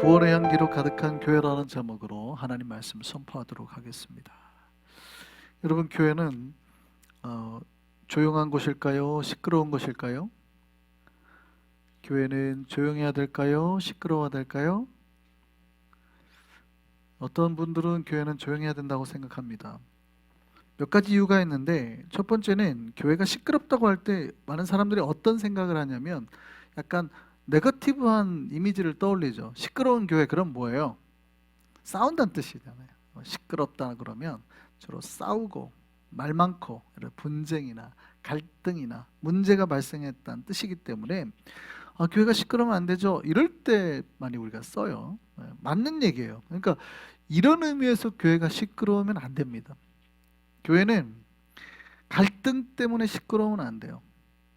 구원의 향기로 가득한 교회라는 제목으로 하나님 말씀 선포하도록 하겠습니다. 여러분, 교회는 조용한 곳일까요? 시끄러운 곳일까요? 교회는 조용해야 될까요? 시끄러워야 될까요? 어떤 분들은 교회는 조용해야 된다고 생각합니다. 몇 가지 이유가 있는데, 첫 번째는 교회가 시끄럽다고 할 때 많은 사람들이 어떤 생각을 하냐면 약간 네거티브한 이미지를 떠올리죠. 시끄러운 교회, 그럼 뭐예요? 싸운다는 뜻이잖아요. 시끄럽다 그러면 주로 싸우고 말 많고 이런 분쟁이나 갈등이나 문제가 발생했다는 뜻이기 때문에 교회가 시끄러우면 안 되죠. 이럴 때 많이 우리가 써요. 맞는 얘기예요. 그러니까 이런 의미에서 교회가 시끄러우면 안 됩니다. 교회는 갈등 때문에 시끄러우면 안 돼요.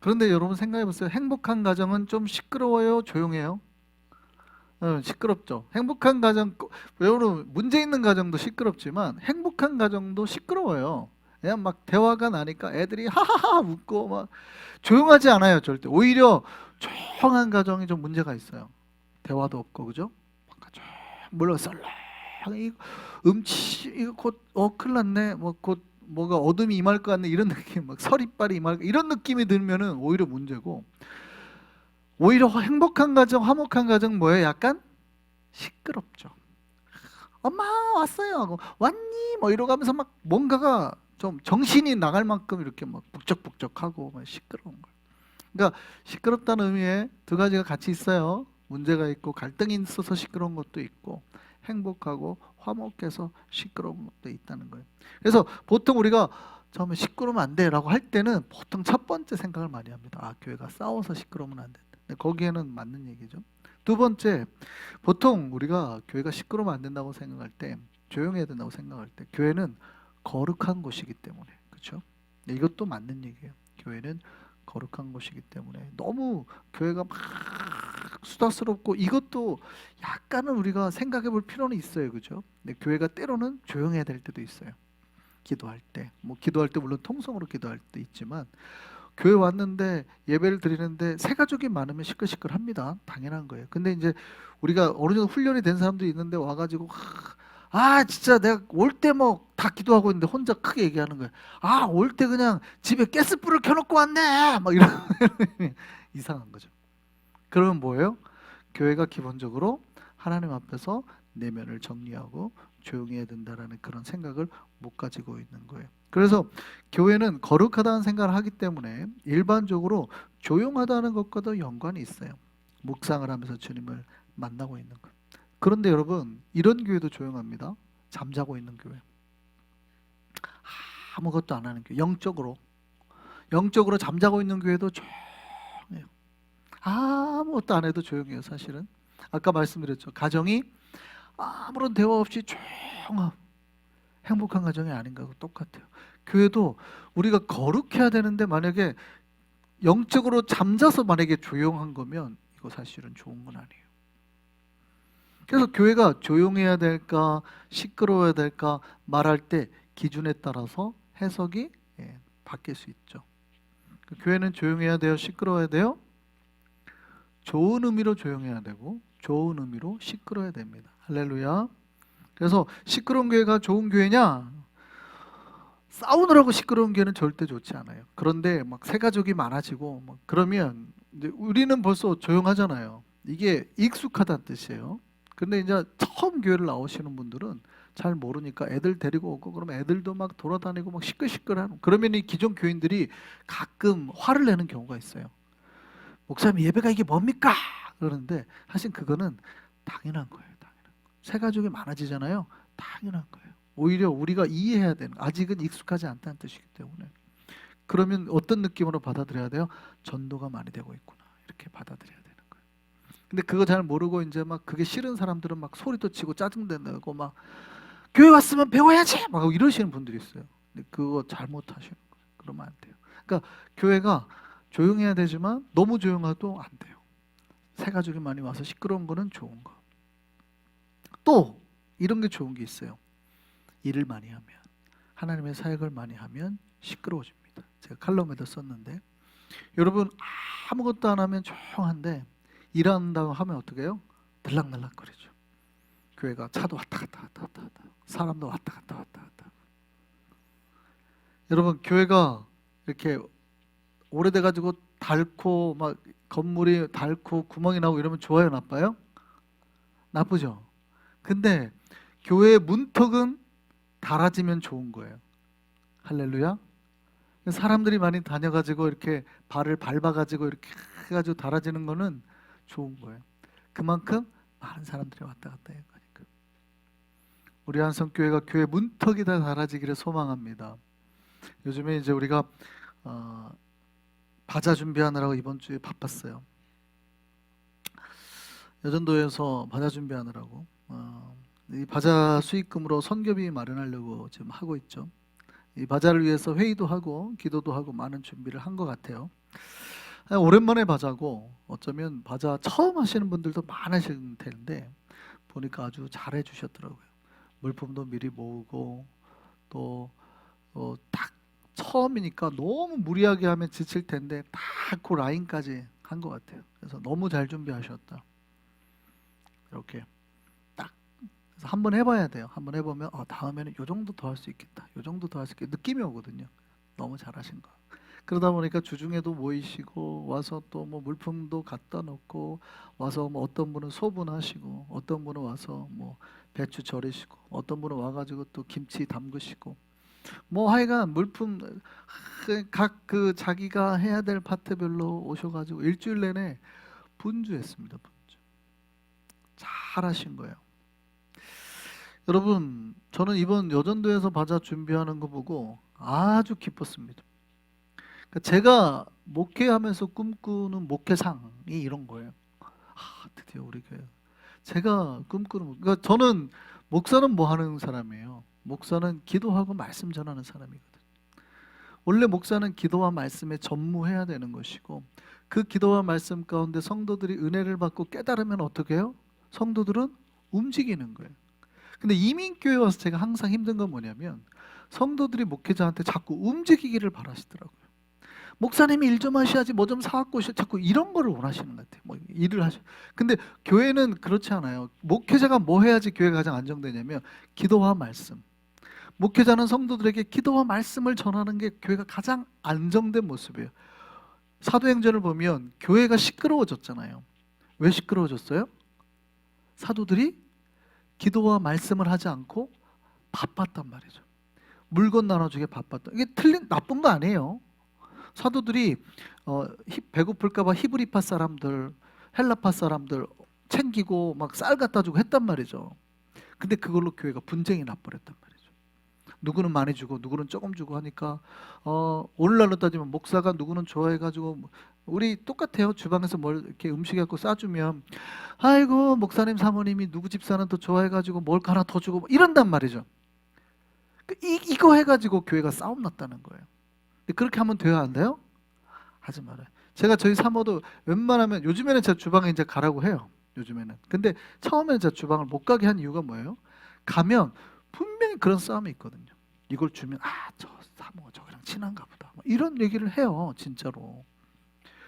그런데 여러분 생각해 보세요. 행복한 가정은 좀 시끄러워요? 조용해요? 시끄럽죠. 행복한 가정, 여러분 문제 있는 가정도 시끄럽지만 행복한 가정도 시끄러워요. 그냥 막 대화가 나니까 애들이 하하하 웃고 막 조용하지 않아요, 절대. 오히려 조용한 가정이 좀 문제가 있어요. 대화도 없고, 그죠? 물론 썰렁 이거 이거 곧 큰일 났네. 뭐 곧 뭐가 어둠이 임할 것 같네. 이런 느낌, 막 서리빨이 임할 이런 느낌이 들면은 오히려 문제고, 오히려 행복한 가정, 화목한 가정 뭐예요? 약간 시끄럽죠. 엄마 왔어요 하고 왔니? 뭐 이러가면서 막 뭔가가 좀 정신이 나갈 만큼 이렇게 막 북적북적하고 막 시끄러운 거예요. 그러니까 시끄럽다는 의미에 두 가지가 같이 있어요. 문제가 있고 갈등이 있어서 시끄러운 것도 있고, 행복하고 화목해서 시끄러운 것도 있다는 거예요. 그래서 보통 우리가 처음에 시끄러우면 안 돼라고 할 때는 보통 첫 번째 생각을 많이 합니다. 교회가 싸워서 시끄러우면 안 된다. 근데 거기에는 맞는 얘기죠. 두 번째, 보통 우리가 교회가 시끄러우면 안 된다고 생각할 때, 조용해야 된다고 생각할 때, 교회는 거룩한 곳이기 때문에, 그렇죠? 이것도 맞는 얘기예요. 교회는 거룩한 곳이기 때문에 너무 교회가 막 수다스럽고, 이것도 약간은 우리가 생각해 볼 필요는 있어요, 그죠? 근데 교회가 때로는 조용해야 될 때도 있어요. 기도할 때, 뭐 기도할 때 물론 통성으로 기도할 때 있지만, 교회 왔는데 예배를 드리는데 새 가족이 많으면 시끌시끌합니다. 당연한 거예요. 근데 이제 우리가 어느 정도 훈련이 된 사람들이 있는데 와가지고 진짜 내가 올 때 뭐 다 기도하고 있는데 혼자 크게 얘기하는 거예요. 올 때 그냥 집에 가스불을 켜놓고 왔네. 막 이런 이상한 거죠. 그러면 뭐예요? 교회가 기본적으로 하나님 앞에서 내면을 정리하고 조용해야 된다라는 그런 생각을 못 가지고 있는 거예요. 그래서 교회는 거룩하다는 생각을 하기 때문에 일반적으로 조용하다는 것과도 연관이 있어요. 묵상을 하면서 주님을 만나고 있는 것. 그런데 여러분, 이런 교회도 조용합니다. 잠자고 있는 교회, 아무것도 안 하는 교회, 영적으로 잠자고 있는 교회도 조용해요. 아무것도 안 해도 조용해요, 사실은. 아까 말씀드렸죠. 가정이 아무런 대화 없이 조용함, 행복한 가정이 아닌 거하고 똑같아요. 교회도 우리가 거룩해야 되는데 만약에 영적으로 잠자서 만약에 조용한 거면 이거 사실은 좋은 건 아니에요. 그래서 교회가 조용해야 될까 시끄러워야 될까 말할 때 기준에 따라서 해석이 바뀔 수 있죠. 교회는 조용해야 돼요? 시끄러워야 돼요? 좋은 의미로 조용해야 되고 좋은 의미로 시끄러워야 됩니다. 할렐루야. 그래서 시끄러운 교회가 좋은 교회냐? 싸우느라고 시끄러운 교회는 절대 좋지 않아요. 그런데 막 새가족이 많아지고 막 그러면 이제 우리는 벌써 조용하잖아요. 이게 익숙하다는 뜻이에요. 근데 이제 처음 교회를 나오시는 분들은 잘 모르니까 애들 데리고 오고 그러면 애들도 막 돌아다니고 막 시끌시끌하고, 그러면 이 기존 교인들이 가끔 화를 내는 경우가 있어요. 목사님, 예배가 이게 뭡니까? 그러는데 사실 그거는 당연한 거예요. 당연한 거. 새가족이 많아지잖아요. 당연한 거예요. 오히려 우리가 이해해야 되는, 아직은 익숙하지 않다는 뜻이기 때문에. 그러면 어떤 느낌으로 받아들여야 돼요? 전도가 많이 되고 있구나, 이렇게 받아들여야 되는 거예요. 근데 그거 잘 모르고 이제 막 그게 싫은 사람들은 막 소리도 치고 짜증도 내고 막 교회 왔으면 배워야지 막 이러시는 분들이 있어요. 근데 그거 잘못하시는 거예요. 그러면 안 돼요. 그러니까 교회가 조용해야 되지만 너무 조용해도 안 돼요. 새 가족이 많이 와서 시끄러운 거는 좋은 거. 또 이런 게 좋은 게 있어요. 일을 많이 하면, 하나님의 사역을 많이 하면 시끄러워집니다. 제가 칼럼에도 썼는데, 여러분 아무것도 안 하면 조용한데 일한다고 하면 어떻게 해요? 들락날락거리죠. 교회가 차도 왔다 갔다 왔다 갔다 왔다, 사람도 왔다 갔다 왔다 갔다. 여러분, 교회가 이렇게 오래돼 가지고 닳고 막 건물이 닳고 구멍이 나고 이러면 좋아요, 나빠요? 나쁘죠. 근데 교회의 문턱은 닳아지면 좋은 거예요. 할렐루야. 사람들이 많이 다녀가지고 이렇게 발을 밟아가지고 이렇게 해가지고 닳아지는 거는 좋은 거예요. 그만큼 많은 사람들이 왔다 갔다 해요. 그러니까 우리 한성교회가 교회 문턱이 다 닳아지기를 소망합니다. 요즘에 이제 우리가 바자 준비하느라고 이번 주에 바빴어요. 여전도에서 바자 준비하느라고 이 바자 수익금으로 선교비 마련하려고 지금 하고 있죠. 이 바자를 위해서 회의도 하고 기도도 하고 많은 준비를 한 것 같아요. 오랜만에 바자고 어쩌면 바자 처음 하시는 분들도 많으실 텐데 보니까 아주 잘해 주셨더라고요. 물품도 미리 모으고 또 딱 처음이니까 너무 무리하게 하면 지칠 텐데 딱 그 라인까지 한 것 같아요. 그래서 너무 잘 준비하셨다. 이렇게 딱 그래서 한번 해봐야 돼요. 한번 해보면 다음에는 요 정도 더 할 수 있겠다. 요 정도 더 할 수 있겠다. 느낌이 오거든요. 너무 잘하신 거. 그러다 보니까 주중에도 모이시고 와서 또 뭐 물품도 갖다 놓고 와서 뭐 어떤 분은 소분하시고 어떤 분은 와서 뭐 배추 절이시고 어떤 분은 와가지고 또 김치 담그시고 뭐 하여간 물품 각 그 자기가 해야 될 파트별로 오셔가지고 일주일 내내 분주했습니다. 분주. 잘하신 거예요. 여러분, 저는 이번 여전도에서 바자 준비하는 거 보고 아주 기뻤습니다. 그러니까 제가 목회하면서 꿈꾸는 목회상이 이런 거예요. 드디어 우리 교회. 제가 꿈꾸는 그러니까 저는 목사는 뭐 하는 사람이에요? 목사는 기도하고 말씀 전하는 사람이거든요. 원래 목사는 기도와 말씀에 전무해야 되는 것이고 그 기도와 말씀 가운데 성도들이 은혜를 받고 깨달으면 어떻게 해요? 성도들은 움직이는 거예요. 근데 이민교회 와서 제가 항상 힘든 건 뭐냐면 성도들이 목회자한테 자꾸 움직이기를 바라시더라고요. 목사님이 일 좀 하셔야지 뭐 좀 사갖고 오셔 자꾸 이런 거를 원하시는 것 같아요. 뭐 일을 하셔. 근데 교회는 그렇지 않아요. 목회자가 뭐 해야지 교회가 가장 안정되냐면 기도와 말씀. 목회자는 성도들에게 기도와 말씀을 전하는 게 교회가 가장 안정된 모습이에요. 사도행전을 보면 교회가 시끄러워졌잖아요. 왜 시끄러워졌어요? 사도들이 기도와 말씀을 하지 않고 바빴단 말이죠. 물건 나눠주기에 바빴다. 이게 나쁜 거 아니에요. 사도들이 배고플까 봐 히브리파 사람들, 헬라파 사람들 챙기고 막 쌀 갖다 주고 했단 말이죠. 근데 그걸로 교회가 분쟁이 나버렸단 말이죠. 누구는 많이 주고 누구는 조금 주고 하니까 오늘날로 따지면 목사가 누구는 좋아해가지고 우리 똑같아요. 주방에서 뭘 이렇게 음식 갖고 싸주면 아이고 목사님 사모님이 누구 집사는 더 좋아해가지고 뭘 하나 더 주고 이런단 말이죠. 이거 해가지고 교회가 싸움 났다는 거예요. 근데 그렇게 하면 돼요, 안 돼요? 하지 말아요. 제가 저희 사모도 웬만하면 요즘에는 제가 주방에 이제 가라고 해요. 요즘에는. 근데 처음에는 제가 주방을 못 가게 한 이유가 뭐예요? 가면 분명히 그런 싸움이 있거든요. 이걸 주면 저 사모가 저기랑 친한가 보다. 이런 얘기를 해요, 진짜로.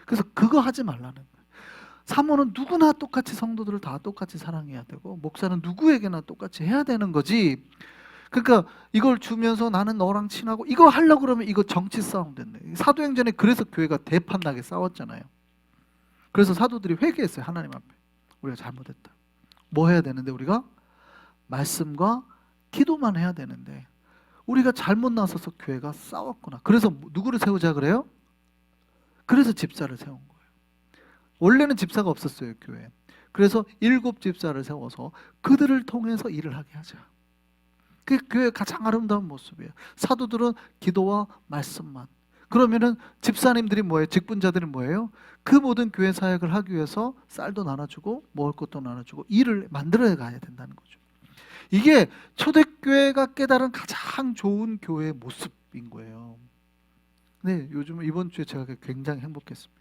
그래서 그거 하지 말라는 거예요. 사모는 누구나 똑같이 성도들을 다 똑같이 사랑해야 되고 목사는 누구에게나 똑같이 해야 되는 거지. 그러니까 이걸 주면서 나는 너랑 친하고 이거 하려고 그러면 이거 정치 싸움 됐네. 사도행전에 그래서 교회가 대판나게 싸웠잖아요. 그래서 사도들이 회개했어요. 하나님 앞에. 우리가 잘못했다. 뭐 해야 되는데 우리가? 말씀과 기도만 해야 되는데 우리가 잘못 나서서 교회가 싸웠구나. 그래서 누구를 세우자 그래요? 그래서 집사를 세운 거예요. 원래는 집사가 없었어요, 교회에. 그래서 7 집사를 세워서 그들을 통해서 일을 하게 하자. 그게 교회의 가장 아름다운 모습이에요. 사도들은 기도와 말씀만. 그러면은 집사님들이 뭐예요? 직분자들이 뭐예요? 그 모든 교회 사역을 하기 위해서 쌀도 나눠주고 먹을 것도 나눠주고 일을 만들어 가야 된다는 거죠. 이게 초대교회가 깨달은 가장 좋은 교회의 모습인 거예요. 네, 요즘 이번 주에 제가 굉장히 행복했습니다.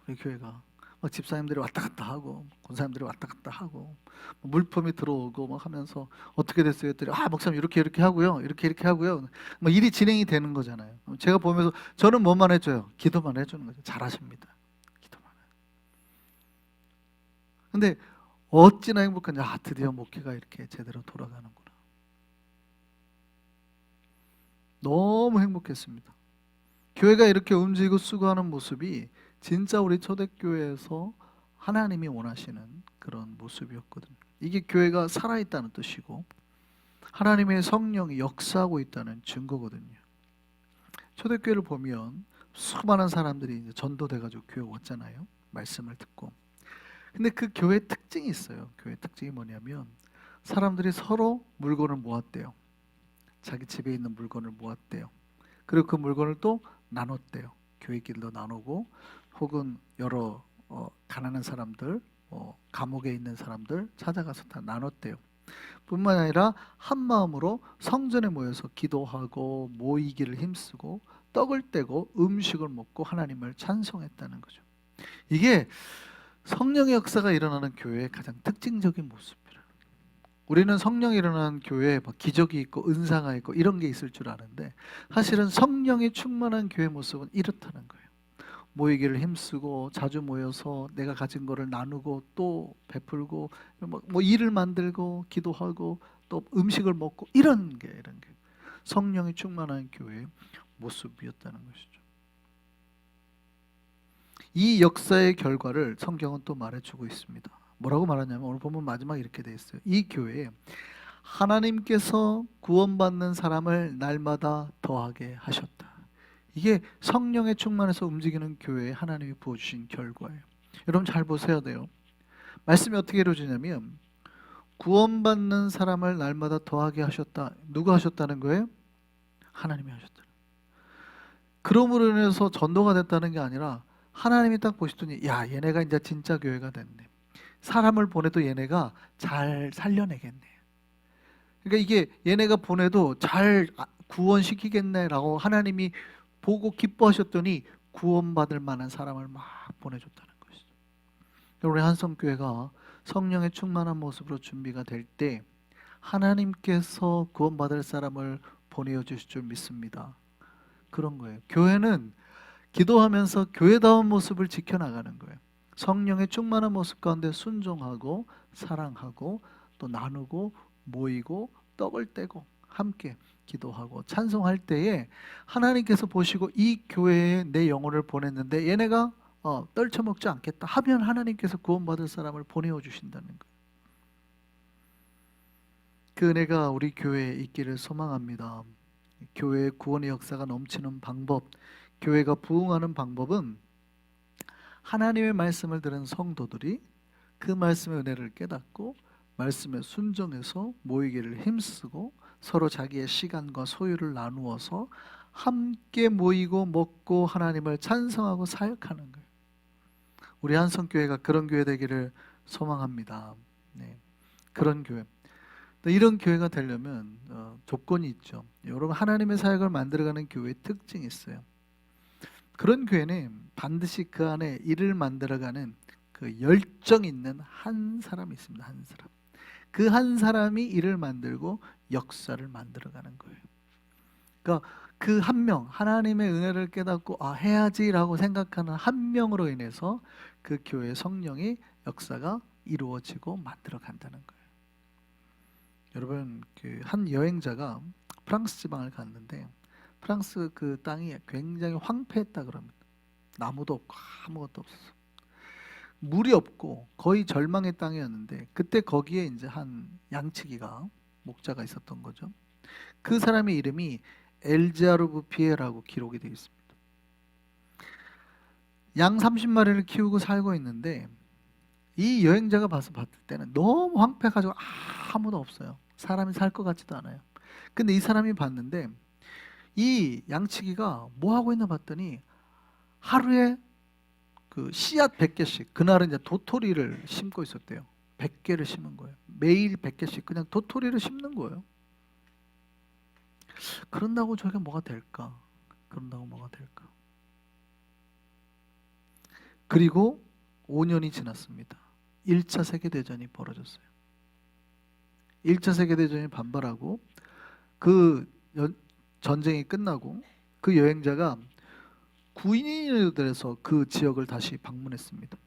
우리 교회가 막 집사님들이 왔다 갔다 하고 권사님들이 왔다 갔다 하고 물품이 들어오고 막 하면서 어떻게 됐어요? 했더니 목사님 이렇게 하고요, 이렇게 하고요. 뭐 일이 진행이 되는 거잖아요. 제가 보면서 저는 뭐만 해줘요? 기도만 해주는 거죠. 잘하십니다. 기도만. 근데 어찌나 행복한지, 드디어 목회가 이렇게 제대로 돌아가는구나. 너무 행복했습니다. 교회가 이렇게 움직이고 수고하는 모습이 진짜 우리 초대교회에서 하나님이 원하시는 그런 모습이었거든요. 이게 교회가 살아있다는 뜻이고 하나님의 성령이 역사하고 있다는 증거거든요. 초대교회를 보면 수많은 사람들이 이제 전도돼가지고 교회 왔잖아요. 말씀을 듣고. 근데 그 교회 특징이 있어요. 교회 특징이 뭐냐면 사람들이 서로 물건을 모았대요. 자기 집에 있는 물건을 모았대요. 그리고 그 물건을 또 나눴대요. 교회끼리도 나누고 혹은 여러 가난한 사람들, 감옥에 있는 사람들 찾아가서 다 나눴대요. 뿐만 아니라 한 마음으로 성전에 모여서 기도하고 모이기를 힘쓰고 떡을 떼고 음식을 먹고 하나님을 찬송했다는 거죠. 이게 성령의 역사가 일어나는 교회의 가장 특징적인 모습이에요. 우리는 성령이 일어나는 교회에 막 기적이 있고 은사가 있고 이런 게 있을 줄 아는데 사실은 성령이 충만한 교회 모습은 이렇다는 거예요. 모이기를 힘쓰고 자주 모여서 내가 가진 거를 나누고 또 베풀고 뭐 일을 만들고 기도하고 또 음식을 먹고 이런 게 성령이 충만한 교회의 모습이었다는 것이죠. 이 역사의 결과를 성경은 또 말해주고 있습니다. 뭐라고 말하냐면 오늘 보면 마지막에 이렇게 돼 있어요. 이 교회에 하나님께서 구원받는 사람을 날마다 더하게 하셨다. 이게 성령의 충만해서 움직이는 교회에 하나님이 부어주신 결과예요. 여러분 잘 보셔야 돼요. 말씀이 어떻게 이루어지냐면 구원받는 사람을 날마다 더하게 하셨다. 누가 하셨다는 거예요? 하나님이 하셨다. 그러므로 인해서 전도가 됐다는 게 아니라 하나님이 딱 보시더니 야 얘네가 이제 진짜 교회가 됐네. 사람을 보내도 얘네가 잘 살려내겠네. 그러니까 이게 얘네가 보내도 잘 구원시키겠네라고 하나님이 보고 기뻐하셨더니 구원받을 만한 사람을 막 보내줬다는 것이죠. 우리 한성교회가 성령의 충만한 모습으로 준비가 될 때 하나님께서 구원받을 사람을 보내주실 줄 믿습니다. 그런 거예요. 교회는 기도하면서 교회다운 모습을 지켜나가는 거예요. 성령의 충만한 모습 가운데 순종하고 사랑하고 또 나누고 모이고 떡을 떼고 함께 기도하고 찬송할 때에 하나님께서 보시고 이 교회에 내 영혼을 보냈는데 얘네가 떨쳐먹지 않겠다 하면 하나님께서 구원받을 사람을 보내어 주신다는 거예요. 그 은혜가 우리 교회에 있기를 소망합니다. 교회의 구원의 역사가 넘치는 방법, 교회가 부흥하는 방법은 하나님의 말씀을 들은 성도들이 그 말씀의 은혜를 깨닫고 말씀에 순종해서 모이기를 힘쓰고 서로 자기의 시간과 소유를 나누어서 함께 모이고 먹고 하나님을 찬송하고 사역하는 거예요. 우리 한성교회가 그런 교회 되기를 소망합니다. 네, 그런 교회. 이런 교회가 되려면 조건이 있죠. 여러분 하나님의 사역을 만들어가는 교회의 특징이 있어요. 그런 교회는 반드시 그 안에 일을 만들어가는 그 열정 있는 한 사람이 있습니다. 한 사람. 그 한 사람이 일을 만들고 역사를 만들어가는 거예요. 그러니까 그 한 명, 하나님의 은혜를 깨닫고 해야지라고 생각하는 한 명으로 인해서 그 교회의 성령이 역사가 이루어지고 만들어간다는 거예요. 여러분 그 한 여행자가 프랑스 지방을 갔는데 프랑스 그 땅이 굉장히 황폐했다 그럽니다. 나무도 없고 아무것도 없었어. 물이 없고 거의 절망의 땅이었는데 그때 거기에 이제 한 양치기가 목자가 있었던 거죠. 그 사람의 이름이 엘자르브 피에라고 기록이 되어 있습니다. 양 30마리를 키우고 살고 있는데 이 여행자가 봤을 때는 너무 황폐해가지고 아무도 없어요. 사람이 살 것 같지도 않아요. 근데 이 사람이 봤는데 이 양치기가 뭐 하고 있나 봤더니 하루에 그 씨앗 100개씩 그날은 이제 도토리를 심고 있었대요. 100개를 심은 거예요. 매일 100개씩 그냥 도토리를 심는 거예요. 그런다고 저게 뭐가 될까? 그런다고 뭐가 될까? 그리고 5년이 지났습니다. 1차 세계대전이 벌어졌어요. 1차 세계대전이 반발하고 그 전쟁이 끝나고 그 여행자가 9인이 돼서 그 지역을 다시 방문했습니다.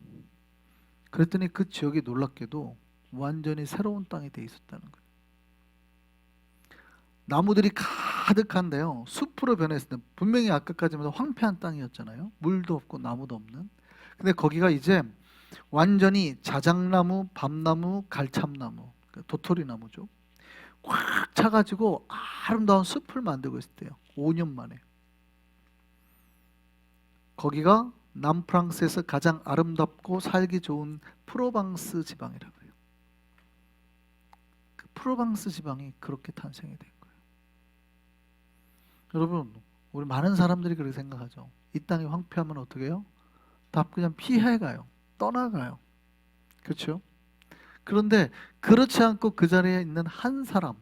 그랬더니 그 지역이 놀랍게도 완전히 새로운 땅이 돼 있었다는 거예요. 나무들이 가득한데요. 숲으로 변했을 때 분명히 아까까지만 황폐한 땅이었잖아요. 물도 없고 나무도 없는. 근데 거기가 이제 완전히 자작나무, 밤나무, 갈참나무, 그러니까 도토리나무죠. 꽉 차가지고 아름다운 숲을 만들고 있었대요. 5년 만에. 거기가 남프랑스에서 가장 아름답고 살기 좋은 프로방스 지방이라고 해요. 그 프로방스 지방이 그렇게 탄생이 된 거예요. 여러분, 우리 많은 사람들이 그렇게 생각하죠. 이 땅이 황폐하면 어떻게 해요? 다 그냥 피해가요. 떠나가요. 그렇죠? 그런데 그렇지 않고 그 자리에 있는 한 사람,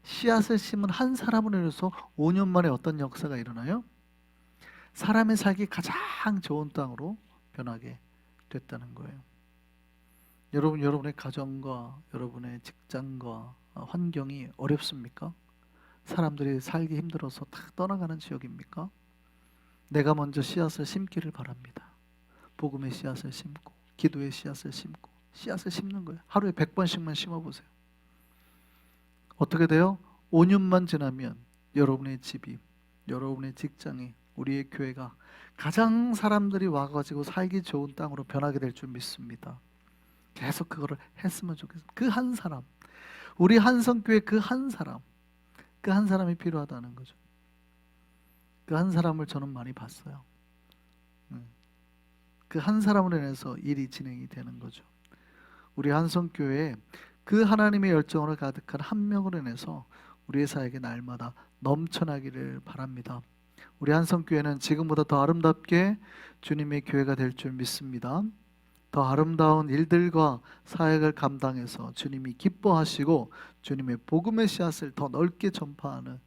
씨앗을 심은 한 사람으로 인해서 5년 만에 어떤 역사가 일어나요? 사람의 살기 가장 좋은 땅으로 변하게 됐다는 거예요. 여러분, 여러분의 가정과 여러분의 직장과 환경이 어렵습니까? 사람들이 살기 힘들어서 다 떠나가는 지역입니까? 내가 먼저 씨앗을 심기를 바랍니다. 복음의 씨앗을 심고 기도의 씨앗을 심고 씨앗을 심는 거예요. 하루에 100번씩만 심어보세요. 어떻게 돼요? 5년만 지나면 여러분의 집이, 여러분의 직장이, 우리의 교회가 가장 사람들이 와가지고 살기 좋은 땅으로 변하게 될 줄 믿습니다. 계속 그거를 했으면 좋겠어요. 그 한 사람, 우리 한성교회 그 한 사람, 그 한 사람이 필요하다는 거죠. 그 한 사람을 저는 많이 봤어요. 그 한 사람으로 인해서 일이 진행이 되는 거죠. 우리 한성교회에 그 하나님의 열정으로 가득한 한 명으로 인해서 우리의 사역이 날마다 넘쳐나기를 바랍니다. 우리 한성교회는 지금보다 더 아름답게 주님의 교회가 될 줄 믿습니다. 더 아름다운 일들과 사역을 감당해서 주님이 기뻐하시고 주님의 복음의 씨앗을 더 넓게 전파하는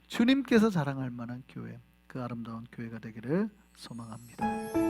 주님께서 자랑할 만한 교회, 그 아름다운 교회가 되기를 소망합니다.